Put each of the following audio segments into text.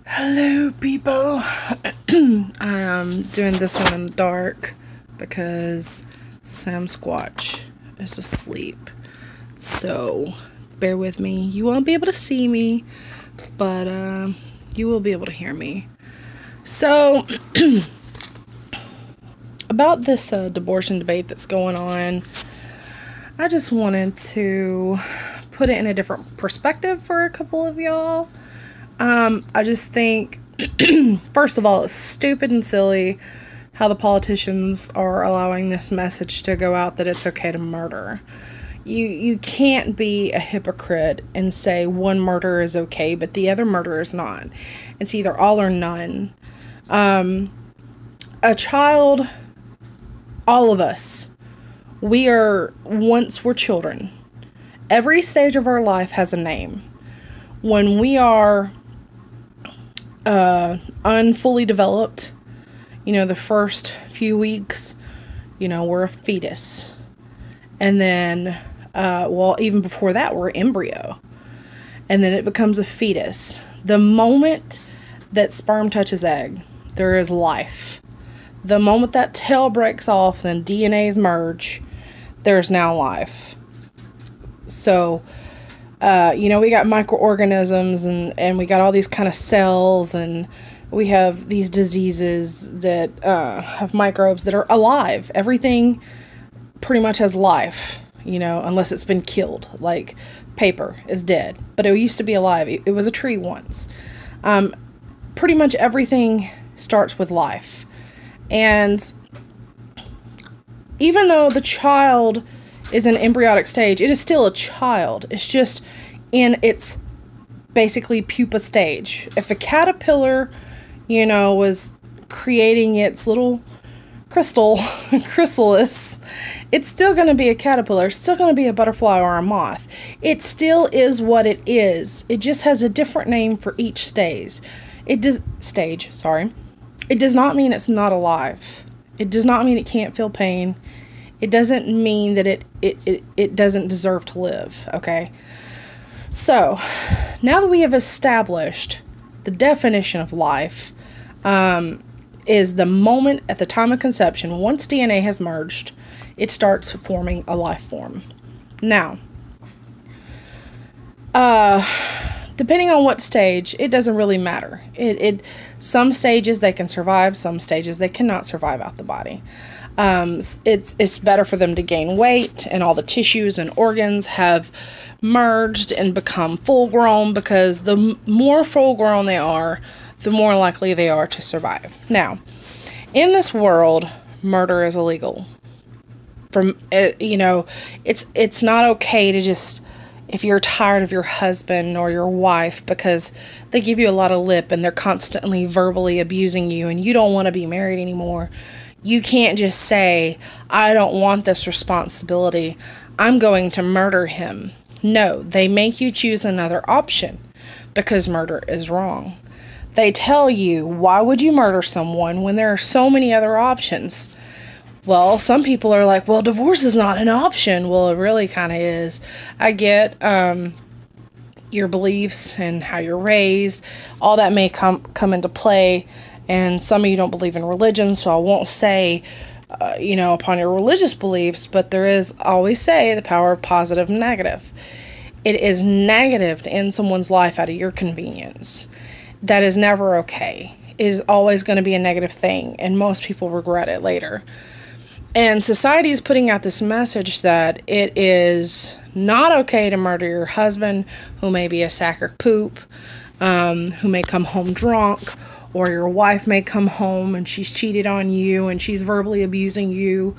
Hello, people. I am doing this one in the dark because Sam Squatch is asleep. So, bear with me. You won't be able to see me, but you will be able to hear me. So, about this abortion debate that's going on, I just wanted to put it in a different perspective for a couple of y'all. I just think, first of all, it's stupid and silly how the politicians are allowing this message to go out that it's okay to murder. You can't be a hypocrite and say one murder is okay, but the other murder is not. It's either all or none. A child, all of us, once we're children. Every stage of our life has a name. When we are unfully developed, the first few weeks, we're a fetus. And then, even before that, we're embryo. And then it becomes a fetus. The moment that sperm touches egg, there is life. The moment that tail breaks off and DNAs merge, there's now life. So, we got microorganisms and we got all these kind of cells, and we have these diseases that have microbes that are alive. Everything pretty much has life, unless it's been killed. Like paper is dead, but it used to be alive. It was a tree once. Pretty much everything starts with life. And even though the child is an embryonic stage, it is still a child. It's just in its basically pupa stage. If a caterpillar, was creating its little chrysalis, it's still going to be a caterpillar. It's still going to be a butterfly or a moth. It still is what it is. It just has a different name for each stage. It does not mean it's not alive. It does not mean it can't feel pain. It doesn't mean that it doesn't deserve to live, okay? So, now that we have established the definition of life, is the moment at the time of conception, once DNA has merged, it starts forming a life form. Now, depending on what stage, it doesn't really matter. Some stages they can survive, some stages they cannot survive out the body. It's better for them to gain weight, and all the tissues and organs have merged and become full grown, because the more full grown they are, the more likely they are to survive. Now, in this world, murder is illegal. It's not okay to just, if you're tired of your husband or your wife because they give you a lot of lip and they're constantly verbally abusing you and you don't want to be married anymore, you can't just say, I don't want this responsibility, I'm going to murder him. No, they make you choose another option because murder is wrong. They tell you, why would you murder someone when there are so many other options? Well, some people are like, well, divorce is not an option. Well, it really kind of is. I get your beliefs and how you're raised. All that may come into play. And some of you don't believe in religion, so I won't say, upon your religious beliefs, but there is, always say, the power of positive and negative. It is negative to end someone's life out of your convenience. That is never okay. It is always going to be a negative thing, and most people regret it later. And society is putting out this message that it is not okay to murder your husband, who may be a sack of poop, who may come home drunk, or your wife may come home and she's cheated on you and she's verbally abusing you.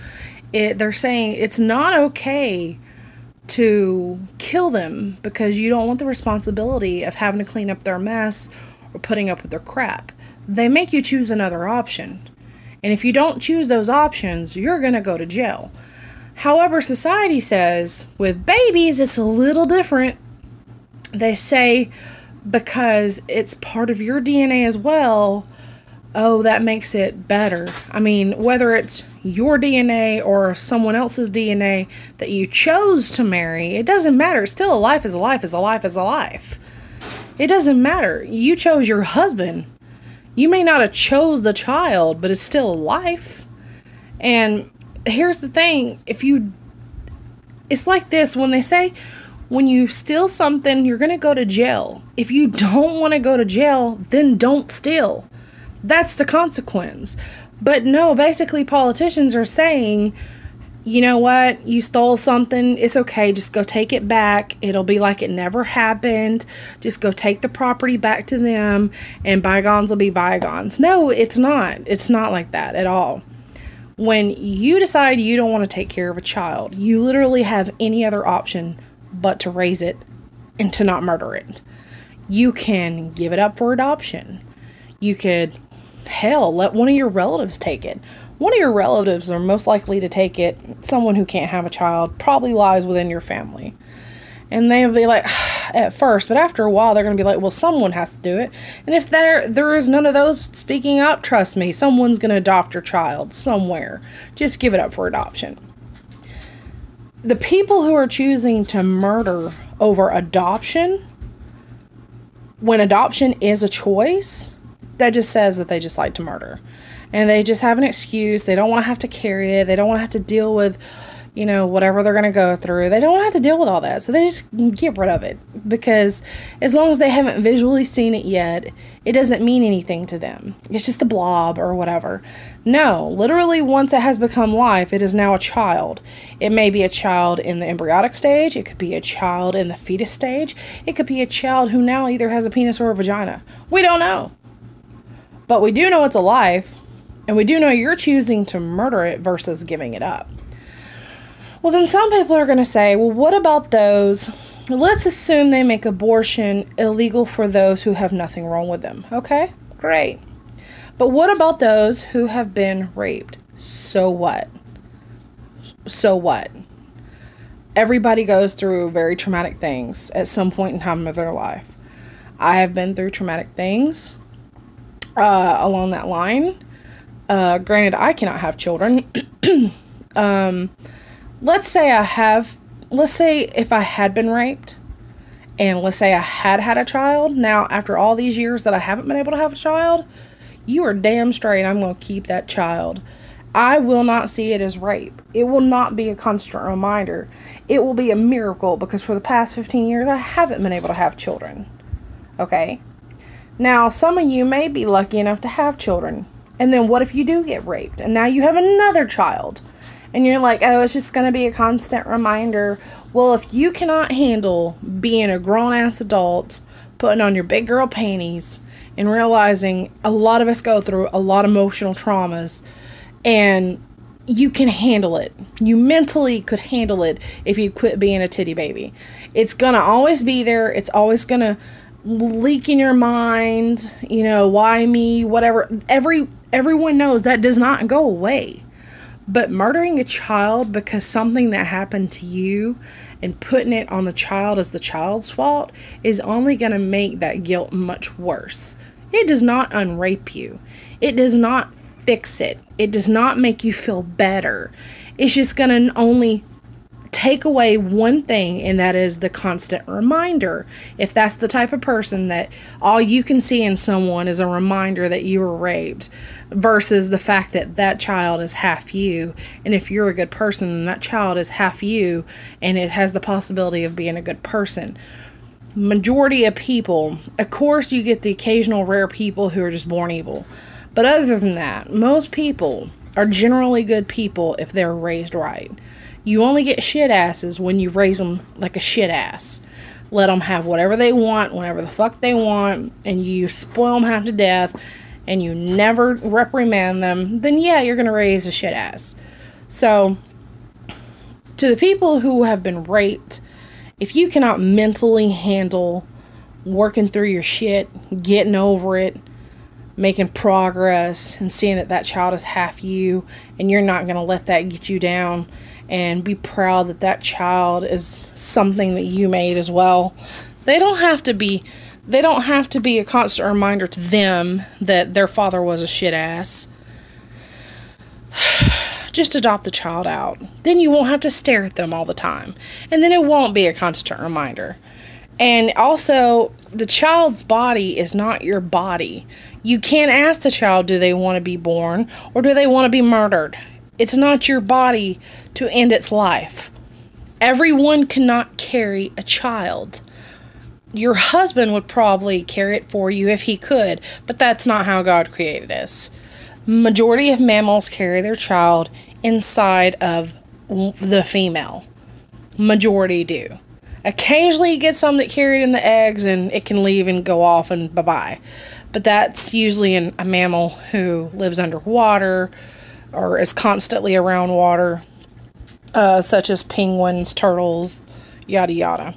They're saying it's not okay to kill them because you don't want the responsibility of having to clean up their mess or putting up with their crap. They make you choose another option. And if you don't choose those options, you're going to go to jail. However, society says with babies, it's a little different. They say, because it's part of your DNA as well, oh, that makes it better. I mean, whether it's your DNA or someone else's DNA that you chose to marry, it doesn't matter. Still, a life is a life is a life is a life. It doesn't matter. You chose your husband. You may not have chose the child, but it's still a life. And here's the thing. It's like this when they say, when you steal something, you're going to go to jail. If you don't want to go to jail, then don't steal. That's the consequence. But no, basically politicians are saying, you know what, you stole something, it's okay, just go take it back. It'll be like it never happened. Just go take the property back to them, and bygones will be bygones. No, it's not. It's not like that at all. When you decide you don't want to take care of a child, you literally have any other option but to raise it and to not murder it. You can give it up for adoption. You could, hell, let one of your relatives take it. One of your relatives are most likely to take it. Someone who can't have a child probably lies within your family. And they'll be like, at first, but after a while, they're going to be like, well, someone has to do it. And if there is none of those speaking up, trust me, someone's going to adopt your child somewhere. Just give it up for adoption. The people who are choosing to murder over adoption, when adoption is a choice, that just says that they just like to murder. And they just have an excuse. They don't want to have to carry it. They don't want to have to deal with, whatever they're going to go through. They don't have to deal with all that. So they just get rid of it. Because as long as they haven't visually seen it yet, it doesn't mean anything to them. It's just a blob or whatever. No, literally once it has become life, it is now a child. It may be a child in the embryonic stage. It could be a child in the fetus stage. It could be a child who now either has a penis or a vagina. We don't know. But we do know it's a life. And we do know you're choosing to murder it versus giving it up. Well, then some people are going to say, well, what about those? Let's assume they make abortion illegal for those who have nothing wrong with them. Okay, great. But what about those who have been raped? So what? So what? Everybody goes through very traumatic things at some point in time of their life. I have been through traumatic things along that line. Granted, I cannot have children. Let's say if I had been raped, and let's say I had a child. Now, after all these years that I haven't been able to have a child, you are damn straight I'm going to keep that child. I will not see it as rape. It will not be a constant reminder. It will be a miracle, because for the past 15 years, I haven't been able to have children. Okay? Now, some of you may be lucky enough to have children. And then what if you do get raped and now you have another child and you're like, oh, it's just going to be a constant reminder. Well, if you cannot handle being a grown-ass adult, putting on your big girl panties and realizing a lot of us go through a lot of emotional traumas, and you can handle it. You mentally could handle it if you quit being a titty baby. It's going to always be there. It's always going to leak in your mind, why me, whatever. Everyone knows that does not go away. But murdering a child because something that happened to you and putting it on the child as the child's fault is only going to make that guilt much worse. It does not unrape you. It does not fix it. It does not make you feel better. It's just going to only take away one thing, and that is the constant reminder. If that's the type of person that all you can see in someone is a reminder that you were raped, versus the fact that that child is half you, and if you're a good person, then that child is half you, and it has the possibility of being a good person. Majority of people, of course you get the occasional rare people who are just born evil, but other than that, most people are generally good people if they're raised right. You only get shit asses when you raise them like a shit ass. Let them have whatever they want, whenever the fuck they want, and you spoil them half to death, and you never reprimand them, then yeah, you're going to raise a shit ass. So, to the people who have been raped, if you cannot mentally handle working through your shit, getting over it, making progress, and seeing that that child is half you, and you're not going to let that get you down, and be proud that that child is something that you made as well. They don't have to be a constant reminder to them that their father was a shit ass. Just adopt the child out. Then you won't have to stare at them all the time. And then it won't be a constant reminder. And also, the child's body is not your body. You can't ask the child, do they want to be born or do they want to be murdered? It's not your body to end its life. Everyone cannot carry a child. Your husband would probably carry it for you if he could, but that's not how God created us. Majority of mammals carry their child inside of the female. Majority do. Occasionally you get some that carry it in the eggs and it can leave and go off and bye-bye. But that's usually a mammal who lives underwater or is constantly around water, such as penguins, turtles, yada yada.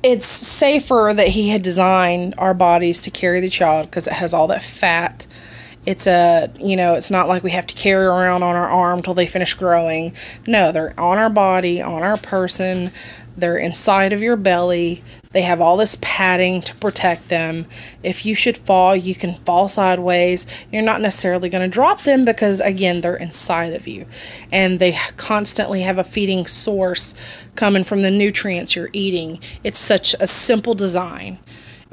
It's safer that he had designed our bodies to carry the child because it has all that fat. It's it's not like we have to carry around on our arm till they finish growing. No, they're on our body, on our person. They're inside of your belly. They have all this padding to protect them. If you should fall, you can fall sideways. You're not necessarily going to drop them because, again, they're inside of you. And they constantly have a feeding source coming from the nutrients you're eating. It's such a simple design.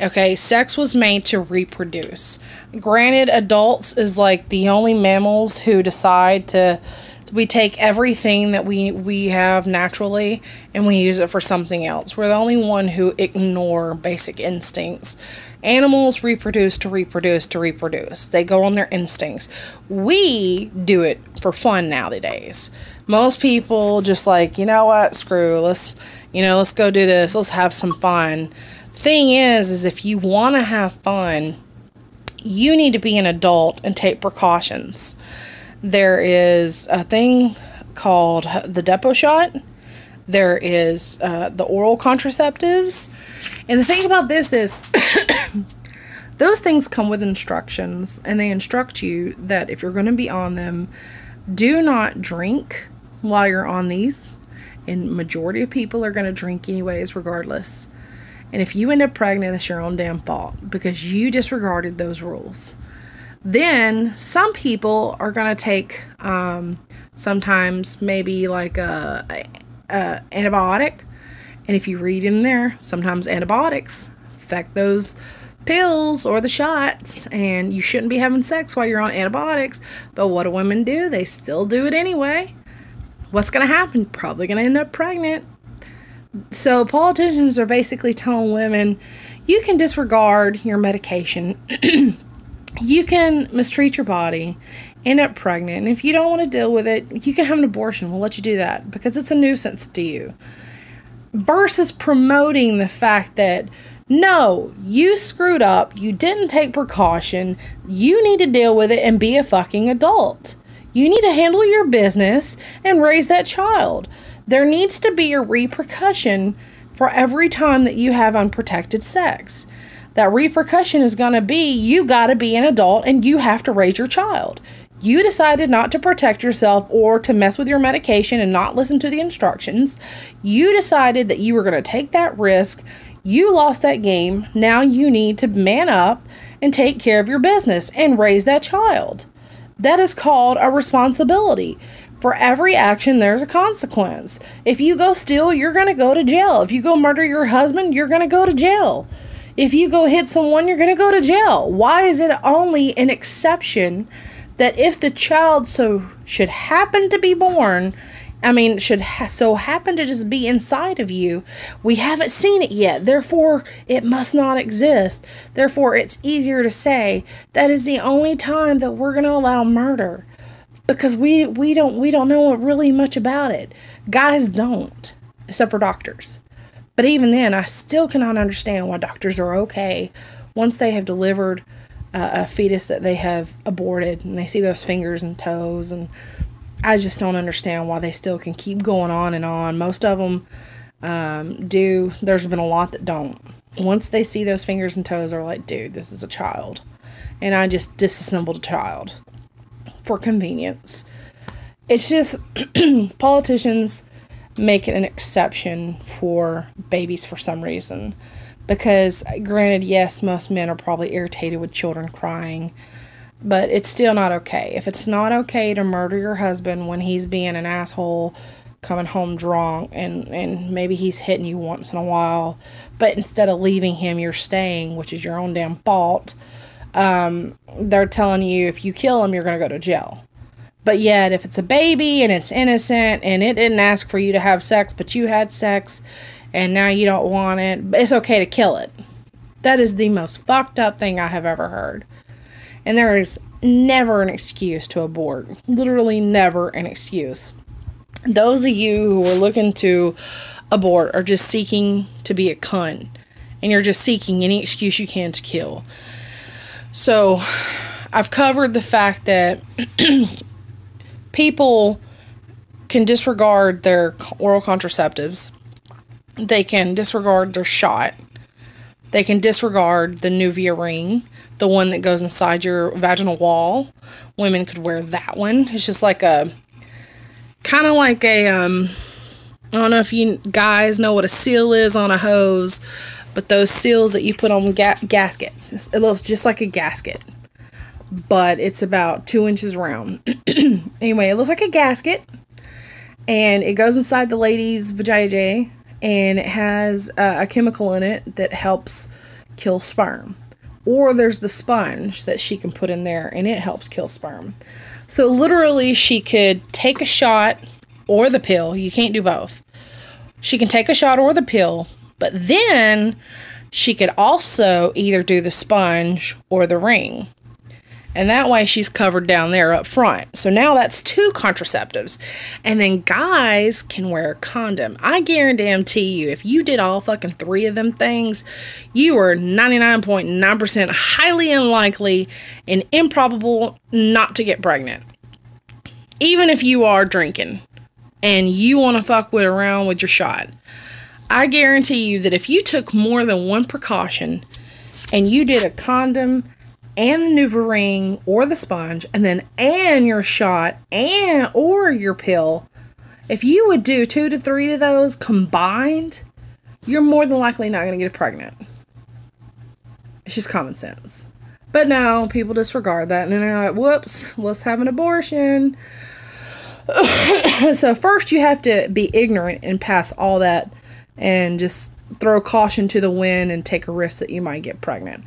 Okay, sex was made to reproduce. Granted, adults is like the only mammals who decide to... We take everything that we have naturally and we use it for something else. We're the only one who ignore basic instincts. Animals reproduce to reproduce to reproduce. They go on their instincts. We do it for fun nowadays. Most people just like, you know what, screw, let's go do this. Let's have some fun. Thing is if you want to have fun, you need to be an adult and take precautions. There is a thing called the depot shot. There is the oral contraceptives. And the thing about this is those things come with instructions. And they instruct you that if you're going to be on them, do not drink while you're on these. And majority of people are going to drink anyways, regardless. And if you end up pregnant, it's your own damn fault because you disregarded those rules. Then some people are going to take sometimes maybe like a antibiotic. And if you read in there, sometimes antibiotics affect those pills or the shots. And you shouldn't be having sex while you're on antibiotics. But what do women do? They still do it anyway. What's going to happen? Probably going to end up pregnant. So politicians are basically telling women, you can disregard your medication. You can mistreat your body, end up pregnant, and if you don't want to deal with it, you can have an abortion. We'll let you do that because it's a nuisance to you. Versus promoting the fact that, no, you screwed up, you didn't take precaution, you need to deal with it and be a fucking adult. You need to handle your business and raise that child. There needs to be a repercussion for every time that you have unprotected sex. That repercussion is going to be you got to be an adult and you have to raise your child. You decided not to protect yourself or to mess with your medication and not listen to the instructions. You decided that you were going to take that risk. You lost that game. Now you need to man up and take care of your business and raise that child. That is called a responsibility. For every action, there's a consequence. If you go steal, you're going to go to jail. If you go murder your husband, you're going to go to jail. If you go hit someone, you're going to go to jail. Why is it only an exception that if the child should happen to be born, should so happen to just be inside of you, we haven't seen it yet. Therefore, it must not exist. Therefore, it's easier to say that is the only time that we're going to allow murder because we don't know really much about it. Guys don't, except for doctors. But even then, I still cannot understand why doctors are okay once they have delivered a fetus that they have aborted and they see those fingers and toes. And I just don't understand why they still can keep going on and on. Most of them do. There's been a lot that don't. Once they see those fingers and toes, they're like, dude, this is a child. And I just disassembled a child for convenience. It's just politicians make it an exception for babies for some reason. Because, granted, yes, most men are probably irritated with children crying. But it's still not okay. If it's not okay to murder your husband when he's being an asshole, coming home drunk, and maybe he's hitting you once in a while, but instead of leaving him, you're staying, which is your own damn fault, they're telling you if you kill him, you're going to go to jail. But yet, if it's a baby and it's innocent and it didn't ask for you to have sex, but you had sex and now you don't want it, it's okay to kill it. That is the most fucked up thing I have ever heard. And there is never an excuse to abort. Literally never an excuse. Those of you who are looking to abort are just seeking to be a cunt. And you're just seeking any excuse you can to kill. So, I've covered the fact that people can disregard their oral contraceptives. They can disregard their shot. They can disregard the Nuvia ring, the one that goes inside your vaginal wall. Women could wear that one. It's just like a, kind of like a, I don't know if you guys know what a seal is on a hose, but those seals that you put on gaskets. It looks just like a gasket, but it's about 2 inches round. Anyway, it looks like a gasket, and it goes inside the lady's vajayjay. And it has a chemical in it that helps kill sperm. Or there's the sponge that she can put in there, and it helps kill sperm. So literally, she could take a shot or the pill. You can't do both. She can take a shot or the pill, but then she could also either do the sponge or the ring. And that way she's covered down there up front. So now that's 2 contraceptives. And then guys can wear a condom. I guarantee you, if you did all fucking 3 of them things, you are 99.9% highly unlikely and improbable not to get pregnant. Even if you are drinking and you want to fuck with around with your shot. I guarantee you that if you took more than one precaution and you did a condom and the Nuva ring or the sponge, and your shot or your pill, if you would do 2 to 3 of those combined, you're more than likely not going to get pregnant. It's just common sense. But no, people disregard that, and then they're like, whoops, let's have an abortion. So first you have to be ignorant and pass all that and just throw caution to the wind and take a risk that you might get pregnant.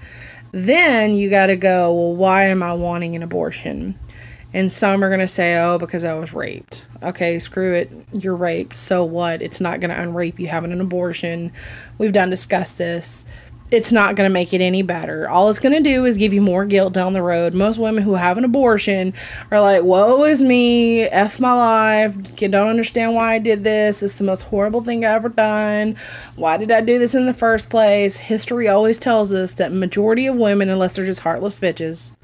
Then you got to go, well, why am I wanting an abortion? And some are going to say, oh, because I was raped. Okay, screw it. You're raped. So what? It's not going to unrape you having an abortion. We've discussed this. It's not going to make it any better. All it's going to do is give you more guilt down the road. Most women who have an abortion are like, woe is me, F my life, don't understand why I did this. It's the most horrible thing I ever done. Why did I do this in the first place? History always tells us that majority of women, unless they're just heartless bitches,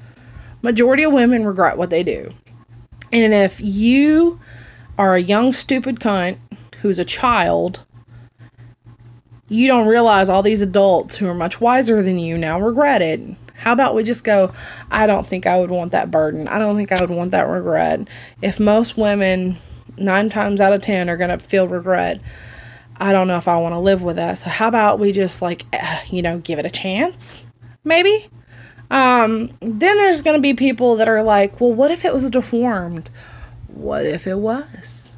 majority of women regret what they do. And if you are a young, stupid cunt who's a child, you don't realize all these adults who are much wiser than you now regret it. How about we just go, I don't think I would want that burden. I don't think I would want that regret. If most women, 9 times out of 10, are going to feel regret, I don't know if I want to live with that. So how about we just, give it a chance? Maybe? Then there's going to be people that are like, well, what if it was deformed? What if it was?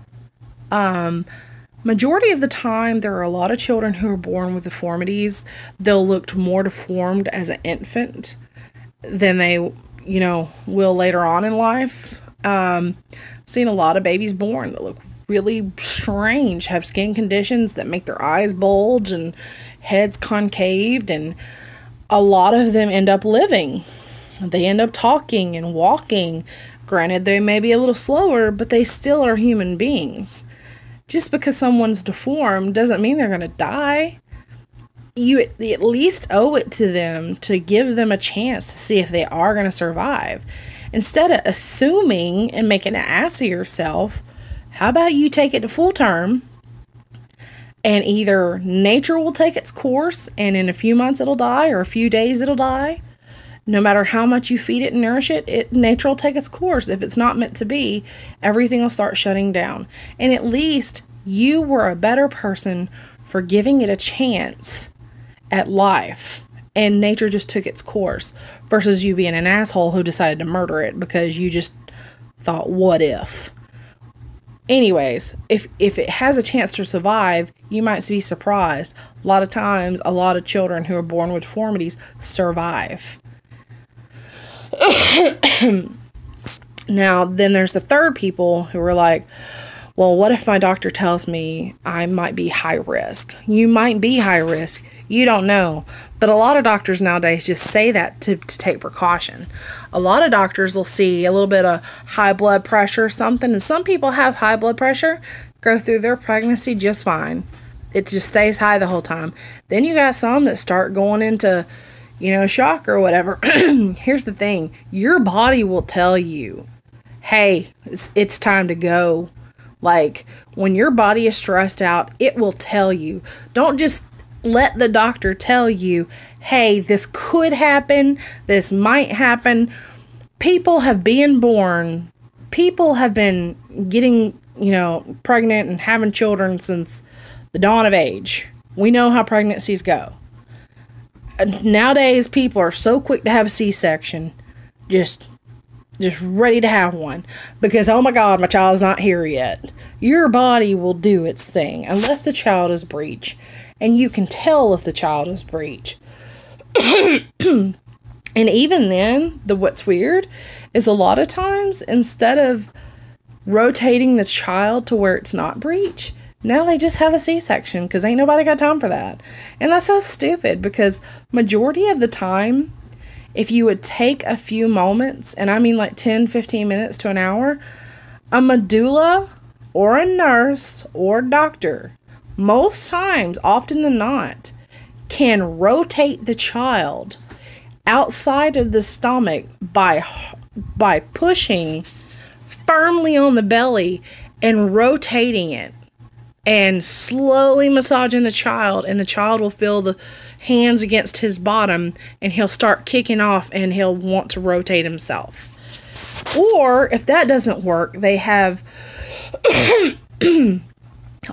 Majority of the time, there are a lot of children who are born with deformities. They'll look more deformed as an infant than they, will later on in life. I've seen a lot of babies born that look really strange, have skin conditions that make their eyes bulge and heads concaved, and a lot of them end up living. They end up talking and walking. Granted, they may be a little slower, but they still are human beings. Just because someone's deformed doesn't mean they're going to die. You at least owe it to them to give them a chance to see if they are going to survive. Instead of assuming and making an ass of yourself, how about you take it to full term, and either nature will take its course and in a few months it'll die, or a few days it'll die. No matter how much you feed it and nourish it, nature will take its course. If it's not meant to be, everything will start shutting down. And at least you were a better person for giving it a chance at life and nature just took its course, versus you being an asshole who decided to murder it because you just thought, what if? Anyways, if it has a chance to survive, you might be surprised. A lot of times, a lot of children who are born with deformities survive. Now, then there's the third people who are like, well, what if my doctor tells me I might be high risk? You might be high risk. You don't know. But a lot of doctors nowadays just say that to take precaution. A lot of doctors will see a little bit of high blood pressure or something. And some people have high blood pressure, go through their pregnancy just fine. It just stays high the whole time. Then you got some that start going into, shock or whatever. Here's the thing. Your body will tell you, hey, it's time to go. Like, when your body is stressed out, it will tell you. Don't just let the doctor tell you, hey, this could happen, this might happen. People have been born. People have been getting, pregnant and having children since the dawn of age. We know how pregnancies go. Nowadays, people are so quick to have a C-section. Just ready to have one. Because, oh my God, my child's not here yet. Your body will do its thing. Unless the child is breech. And you can tell if the child is breech. And even then, what's weird is a lot of times, instead of rotating the child to where it's not breech, now they just have a C-section because ain't nobody got time for that. And that's so stupid, because majority of the time, if you would take a few moments, and I mean like 10, 15 minutes to an hour, a medulla or a nurse or doctor, most times, often than not, can rotate the child outside of the stomach by pushing firmly on the belly and rotating it and slowly massaging the child, and the child will feel the hands against his bottom and he'll start kicking off and he'll want to rotate himself. Or if that doesn't work, they have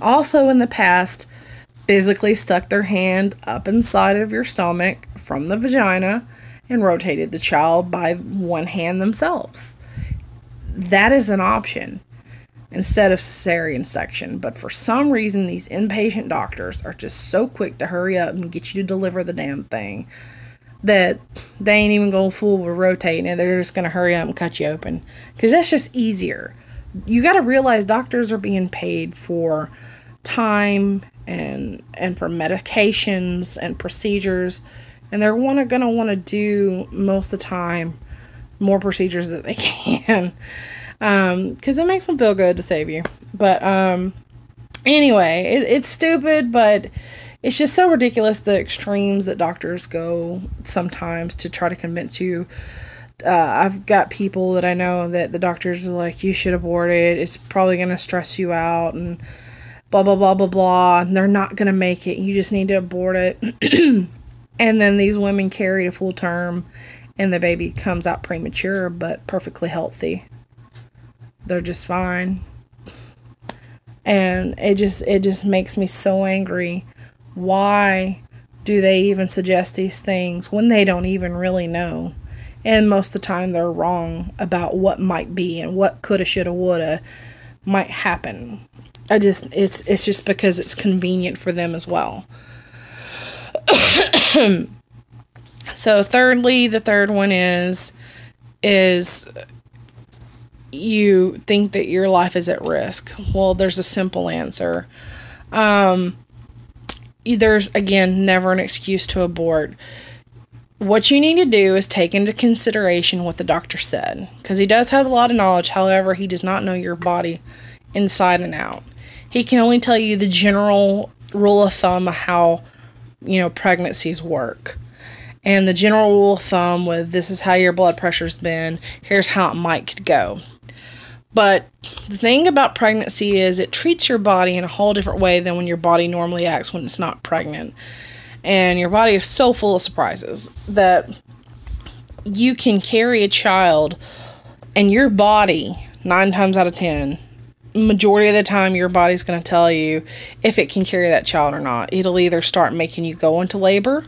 also in the past physically stuck their hand up inside of your stomach from the vagina and rotated the child by one hand themselves. That is an option instead of cesarean section. But for some reason, these inpatient doctors are just so quick to hurry up and get you to deliver the damn thing that they ain't even going full with rotating it. They're just going to hurry up and cut you open because that's just easier. You got to realize doctors are being paid for time and for medications and procedures, and they're going to want to do most of the time more procedures that they can because it makes them feel good to save you. But anyway, it's stupid, but it's just so ridiculous the extremes that doctors go sometimes to try to convince you. I've got people that I know that the doctors are like, you should abort it, it's probably going to stress you out, and blah, blah, blah, blah, blah, and they're not going to make it, you just need to abort it. And then these women carry to full term, and the baby comes out premature, but perfectly healthy. They're just fine. And it just makes me so angry. Why do they even suggest these things when they don't even really know? And most of the time they're wrong about what might be and what coulda, shoulda, woulda might happen. It's just because it's convenient for them as well. So thirdly, the third one is you think that your life is at risk. Well, there's a simple answer. There's, again, never an excuse to abort. What you need to do is take into consideration what the doctor said, because he does have a lot of knowledge. However, he does not know your body inside and out. He can only tell you the general rule of thumb of how, pregnancies work. And the general rule of thumb with this is how your blood pressure's been, here's how it might go. But the thing about pregnancy is it treats your body in a whole different way than when your body normally acts when it's not pregnant. And your body is so full of surprises that you can carry a child, and your body, 9 times out of 10, majority of the time your body's going to tell you if it can carry that child or not. It'll either start making you go into labor,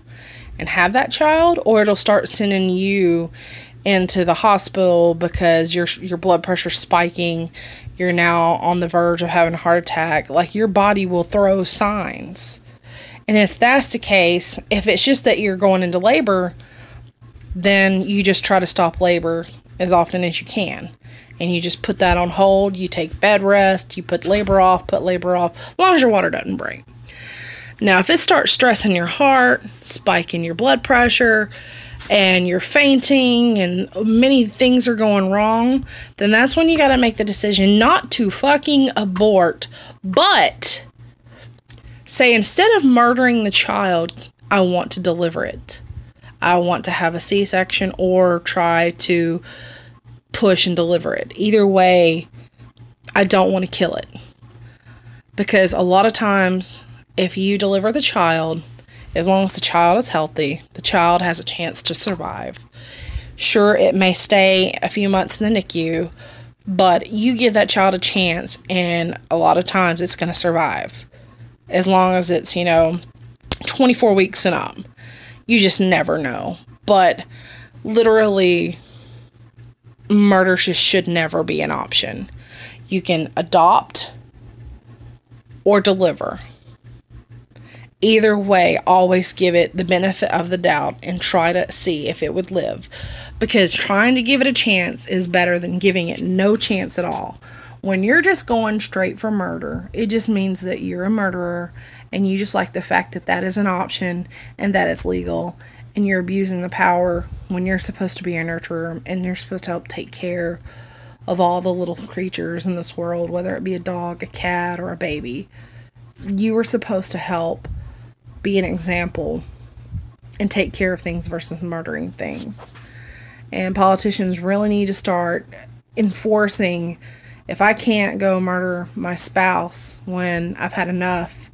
and have that child, or it'll start sending you into the hospital because your blood pressure spiking, you're now on the verge of having a heart attack. Like, your body will throw signs. And if that's the case, if it's just that you're going into labor, then you just try to stop labor as often as you can. And you just put that on hold. You take bed rest. You put labor off, as long as your water doesn't break. Now, if it starts stressing your heart, spiking your blood pressure, and you're fainting, and many things are going wrong, then that's when you got to make the decision not to fucking abort, but say, instead of murdering the child, I want to deliver it. I want to have a C-section or try to push and deliver it. Either way, I don't want to kill it. Because a lot of times, if you deliver the child, as long as the child is healthy, the child has a chance to survive. Sure, it may stay a few months in the NICU, but you give that child a chance, and a lot of times it's going to survive. As long as it's, 24 weeks and up. You just never know. But literally, murder just should never be an option. You can adopt or deliver. Either way, always give it the benefit of the doubt and try to see if it would live. Because trying to give it a chance is better than giving it no chance at all. When you're just going straight for murder, it just means that you're a murderer, and you just like the fact that that is an option and that it's legal, and you're abusing the power when you're supposed to be a nurturer and you're supposed to help take care of all the little creatures in this world, whether it be a dog, a cat, or a baby. You were supposed to help be an example and take care of things versus murdering things. And politicians really need to start enforcing, if I can't go murder my spouse when I've had enough,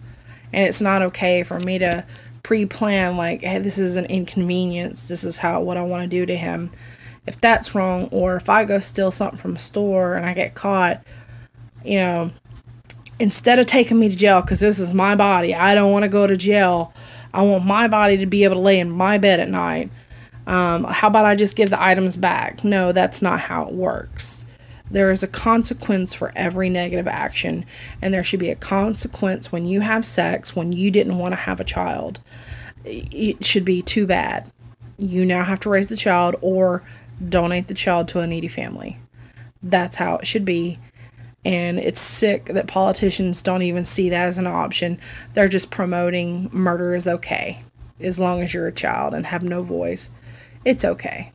and it's not okay for me to pre-plan, like, hey, this is an inconvenience, this is what I want to do to him. If that's wrong, or if I go steal something from a store and I get caught, instead of taking me to jail, because this is my body, I don't want to go to jail. I want my body to be able to lay in my bed at night. How about I just give the items back? No, that's not how it works. There is a consequence for every negative action, and there should be a consequence when you have sex when you didn't want to have a child. It should be too bad. You now have to raise the child or donate the child to a needy family. That's how it should be. And it's sick that politicians don't even see that as an option. They're just promoting murder is okay. As long as you're a child and have no voice, it's okay.